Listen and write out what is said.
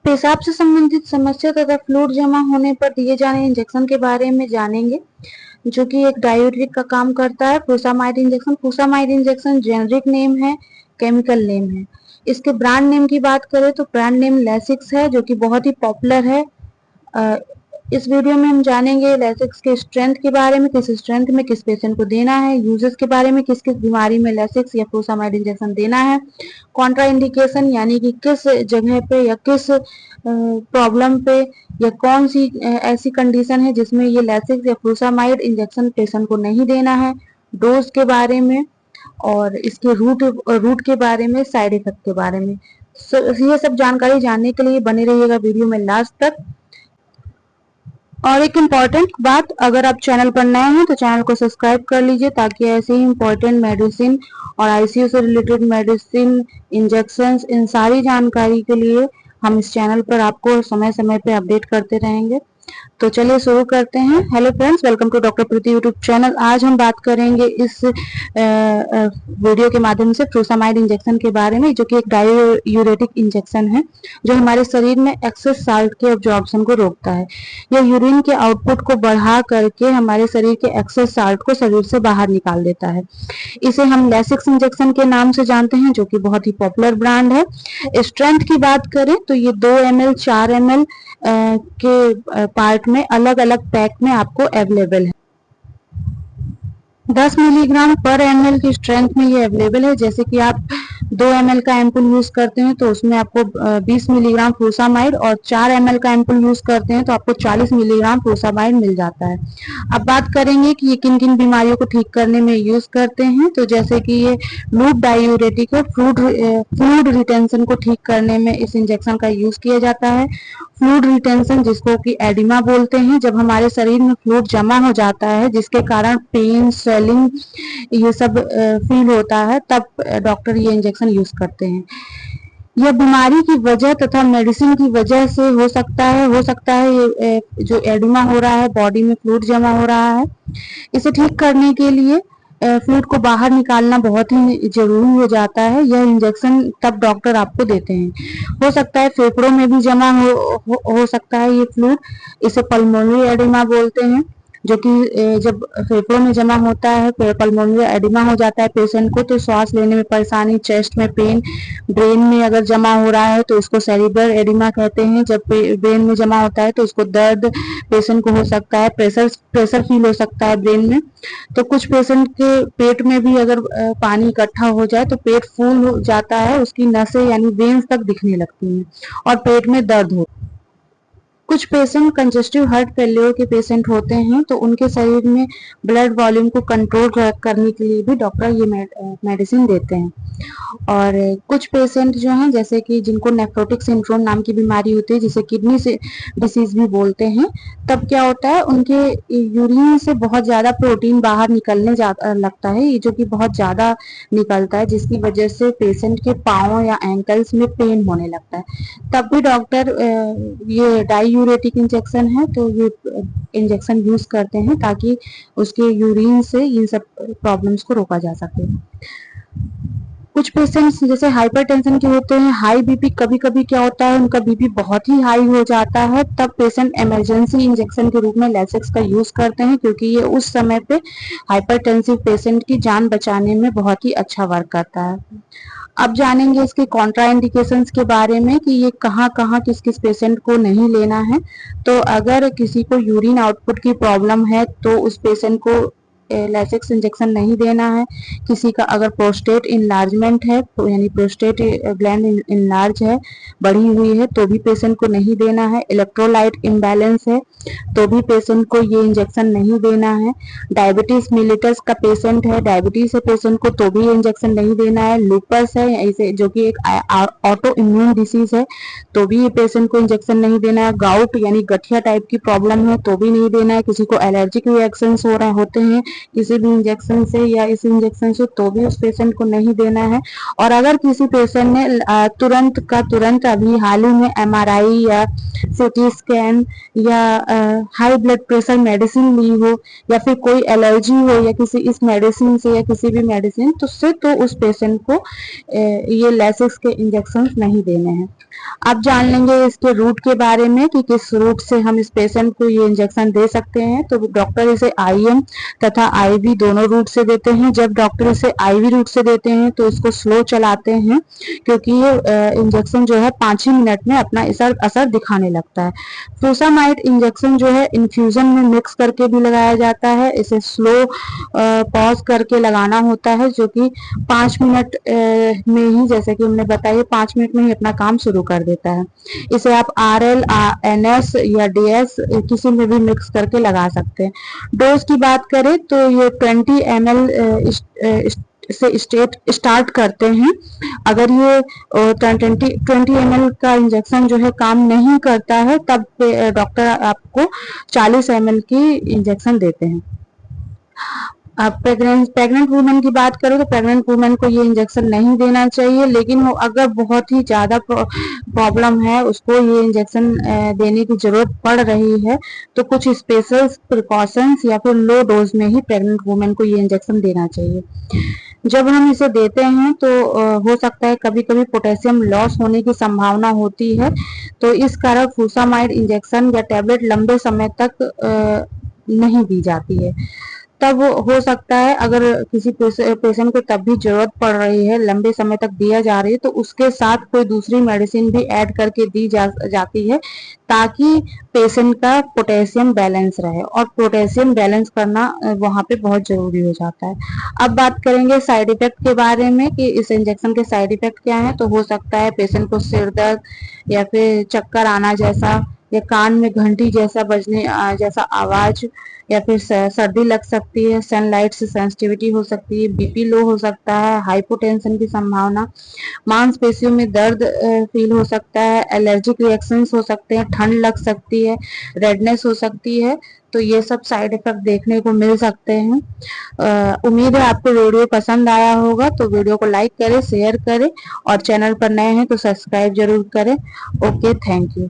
पेशाब से संबंधित समस्या तथा फ्लूइड जमा होने पर दिए जाने इंजेक्शन के बारे में जानेंगे, जो कि एक डायूरेटिक का काम करता है। फुसामाइड इंजेक्शन, फुसामाइड इंजेक्शन जेनरिक नेम है, केमिकल नेम है। इसके ब्रांड नेम की बात करें तो ब्रांड नेम लैसिक्स है, जो कि बहुत ही पॉपुलर है। इस वीडियो में हम जानेंगे लैसिक्स के स्ट्रेंथ के बारे में, किस स्ट्रेंथ में किस पेशेंट को देना है, यूजेस के बारे में, किस किस बीमारी में लैसिक्स या फुसामाइड इंजेक्शन देना है, कॉन्ट्रा इंडिकेशन यानी कि किस जगह पे या किस प्रॉब्लम पे या कौन सी ऐसी कंडीशन है जिसमें ये लैसिक्स या फुसामाइड इंजेक्शन पेशेंट को नहीं देना है, डोज के बारे में और इसके रूट के बारे में, साइड इफेक्ट के बारे में। ये सब जानकारी जानने के लिए बने रहिएगा वीडियो में लास्ट तक। और एक इम्पॉर्टेंट बात, अगर आप चैनल पर नए हैं तो चैनल को सब्सक्राइब कर लीजिए, ताकि ऐसे ही इम्पोर्टेंट मेडिसिन और आईसीयू से रिलेटेड मेडिसिन, इंजेक्शंस, इन सारी जानकारी के लिए हम इस चैनल पर आपको समय समय पे अपडेट करते रहेंगे। तो चलिए शुरू करते हैं। Hello friends, welcome to doctor Preeti YouTube channel. आज हम बात करेंगे इस वीडियो के माध्यम से फुसामाइड इंजेक्शन के बारे में, जो कि एक डायूरेटिक इंजेक्शन है जो हमारे शरीर में एक्सेस साल्ट के एब्जॉर्प्शन को रोकता है। यह यूरिन के आउटपुट को बढ़ा करके हमारे शरीर के एक्सेस साल्ट को शरीर से बाहर निकाल देता है। इसे हम लैसिक्स इंजेक्शन के नाम से जानते हैं, जो कि बहुत ही पॉपुलर ब्रांड है। स्ट्रेंथ की बात करें तो ये 2 ml 4 ml के पार्ट में अलग अलग पैक में आपको अवेलेबल है। 10 मिलीग्राम पर ml की स्ट्रेंथ में ये अवेलेबल है। जैसे कि आप 2 ml का एम्पुल यूज करते हैं तो उसमें आपको 20 मिलीग्राम फुसामाइड, और 4 ml का एम्पुल यूज करते हैं तो आपको 40 मिलीग्राम फुसामाइड मिल जाता है। अब बात करेंगे कि ये किन किन बीमारियों को ठीक करने में यूज करते हैं। तो जैसे कि ये लूप डायूरेटिक है, फ्लूइड रिटेंशन को ठीक करने में इस इंजेक्शन का यूज किया जाता है। फ्लूइड रिटेंशन, जिसको कि एडिमा बोलते हैं, जब हमारे शरीर में फ्लूइड जमा हो जाता है जिसके कारण पेन, स्वेलिंग ये सब फील होता है, तब डॉक्टर ये इंजेक्शन यूज करते हैं। यह बीमारी की वजह तथा मेडिसिन की वजह से हो सकता है ये जो एडिमा हो रहा है, बॉडी में फ्लूइड जमा हो रहा है, इसे ठीक करने के लिए फ्लूइड को बाहर निकालना बहुत ही जरूरी हो जाता है। यह इंजेक्शन तब डॉक्टर आपको देते हैं। हो सकता है फेफड़ों में भी जमा हो सकता है ये फ्लूइड, इसे पल्मोनरी एडिमा बोलते हैं, जो कि जब फेफड़ों में जमा होता है, पल्मोनरी एडिमा हो जाता है पेशेंट को, तो सांस लेने में परेशानी, चेस्ट में पेन, ब्रेन में अगर जमा हो रहा है तो उसको सेरिब्रल एडिमा कहते हैं। जब ब्रेन में जमा होता है तो उसको दर्द पेशेंट को हो सकता है, प्रेशर फील हो सकता है ब्रेन में। तो कुछ पेशेंट के पेट में भी अगर पानी इकट्ठा हो जाए तो पेट फूल हो जाता है, उसकी नसें यानी वेन्स तक दिखने लगती हैं और पेट में दर्द हो। कुछ पेशेंट कंजेस्टिव हार्ट फेल्योर के पेशेंट होते हैं, तो उनके शरीर में ब्लड वॉल्यूम को कंट्रोल करने के लिए भी डॉक्टर ये मेडिसिन देते हैं। और कुछ पेशेंट जो हैं, जैसे कि जिनको नेफ्रोटिक सिंड्रोम नाम की बीमारी होती है, जिसे किडनी से डिसीज भी बोलते हैं, तब क्या होता है, उनके यूरिन से बहुत ज्यादा प्रोटीन बाहर निकलने लगता है, ये जो कि बहुत ज्यादा निकलता है, जिसकी वजह से पेशेंट के पाँव या एंकल्स में पेन होने लगता है। तब भी डॉक्टर ये डायूरेटिक इंजेक्शन है तो ये इंजेक्शन यूज करते हैं, ताकि उसके यूरिन से इन सब प्रॉब्लम्स को रोका जा सके। कुछ पेशेंट्स जैसे हाइपरटेंशन के होते हैं, हाई बीपी, कभी कभी क्या होता है उनका बीपी बहुत ही हाई हो जाता है, तब पेशेंट इमरजेंसी इंजेक्शन के रूप में लैसिक्स का यूज करते हैं, क्योंकि ये उस समय पे हाइपरटेंसिव पेशेंट की जान बचाने में बहुत ही अच्छा वर्क करता है। अब जानेंगे इसके कॉन्ट्रा इंडिकेशंस के बारे में कि ये कहाँ कहाँ किस किस पेशेंट को नहीं लेना है। तो अगर किसी को यूरिन आउटपुट की प्रॉब्लम है तो उस पेशेंट को लैसिक्स इंजेक्शन नहीं देना है। किसी का अगर प्रोस्टेट इनलार्जमेंट है, तो यानी प्रोस्टेट ग्लैंड इनलार्ज है, बढ़ी हुई है, तो भी पेशेंट को नहीं देना है। इलेक्ट्रोलाइट इम्बैलेंस है तो भी पेशेंट को ये इंजेक्शन नहीं देना है। डायबिटीज मिलिटस का पेशेंट है, डायबिटीज है पेशेंट को, तो भी इंजेक्शन नहीं देना है। लूपस है ऐसे, जो कि एक ऑटो इम्यून डिसीज है, तो भी ये पेशेंट को इंजेक्शन नहीं देना है। गाउट यानी गठिया टाइप की प्रॉब्लम है तो भी नहीं देना है। किसी को एलर्जिक रिएक्शंस हो रहे होते हैं किसी भी इंजेक्शन से या इस इंजेक्शन से, तो भी उस पेशेंट को नहीं देना है। और अगर किसी पेशेंट ने तुरंत का तुरंत अभी हाल ही में एमआरआई या सीटी स्कैन या हाई ब्लड प्रेशर मेडिसिन ली हो, या फिर कोई एलर्जी हो या किसी इस मेडिसिन से या किसी भी मेडिसिन तो उस पेशेंट को ये लेसिक्स के इंजेक्शन नहीं देने हैं। अब जान लेंगे इसके रूट के बारे में कि किस रूट से हम इस पेशेंट को ये इंजेक्शन दे सकते हैं। तो डॉक्टर इसे आईएम तथा आईवी दोनों रूट से देते हैं। जब डॉक्टर इसे आईवी रूट से देते हैं तो इसको स्लो चलाते हैं, क्योंकि ये इंजेक्शन जो है 5 ही मिनट में अपना असर दिखाने लगता है। फ्रूसामाइड इंजेक्शन जो है इन्फ्यूजन में मिक्स करके भी लगाया जाता है। इसे स्लो पॉज करके लगाना होता है, जो कि 5 मिनट में ही, जैसे कि हमने बताया, 5 मिनट में ही अपना काम शुरू कर देता है। इसे आप RL, NS या DS किसी में भी मिक्स करके लगा सकते हैं। डोज की बात करें तो ये 20 ml से स्टार्ट करते हैं। अगर ये 20 ml का इंजेक्शन जो है काम नहीं करता है, तब डॉक्टर आपको 40 ml की इंजेक्शन देते हैं। अब प्रेग्नेंट वुमेन की बात करें तो प्रेग्नेंट वुमेन को ये इंजेक्शन नहीं देना चाहिए, लेकिन वो अगर बहुत ही ज्यादा प्रॉब्लम है, उसको ये इंजेक्शन देने की जरूरत पड़ रही है, तो कुछ स्पेशल प्रिकॉशंस या फिर लो डोज में ही प्रेग्नेंट वुमेन को ये इंजेक्शन देना चाहिए। जब हम इसे देते हैं तो हो सकता है कभी कभी पोटेशियम लॉस होने की संभावना होती है, तो इस कारण फ्रूसामाइड इंजेक्शन या टैबलेट लंबे समय तक नहीं दी जाती है। तब हो सकता है अगर किसी पेशेंट को तब भी जरूरत पड़ रही है, लंबे समय तक दिया जा रही है, तो उसके साथ कोई दूसरी मेडिसिन भी ऐड करके दी जाती है, ताकि पेशेंट का पोटेशियम बैलेंस रहे। और पोटेशियम बैलेंस करना वहाँ पे बहुत जरूरी हो जाता है। अब बात करेंगे साइड इफेक्ट के बारे में कि इस इंजेक्शन के साइड इफेक्ट क्या है। तो हो सकता है पेशेंट को सिर दर्द या फिर चक्कर आना जैसा, या कान में घंटी जैसा बजने जैसा आवाज, या फिर सर्दी लग सकती है, सनलाइट से सेंसिटिविटी हो सकती है, बीपी लो हो सकता है, हाइपोटेंशन की संभावना, मांसपेशियों में दर्द फील हो सकता है, एलर्जिक रिएक्शंस हो सकते हैं, ठंड लग सकती है, रेडनेस हो सकती है। तो ये सब साइड इफेक्ट देखने को मिल सकते हैं। उम्मीद है आपको वीडियो पसंद आया होगा, तो वीडियो को लाइक करें, शेयर करें, और चैनल पर नए हैं तो सब्सक्राइब जरूर करें। Okay, thank you.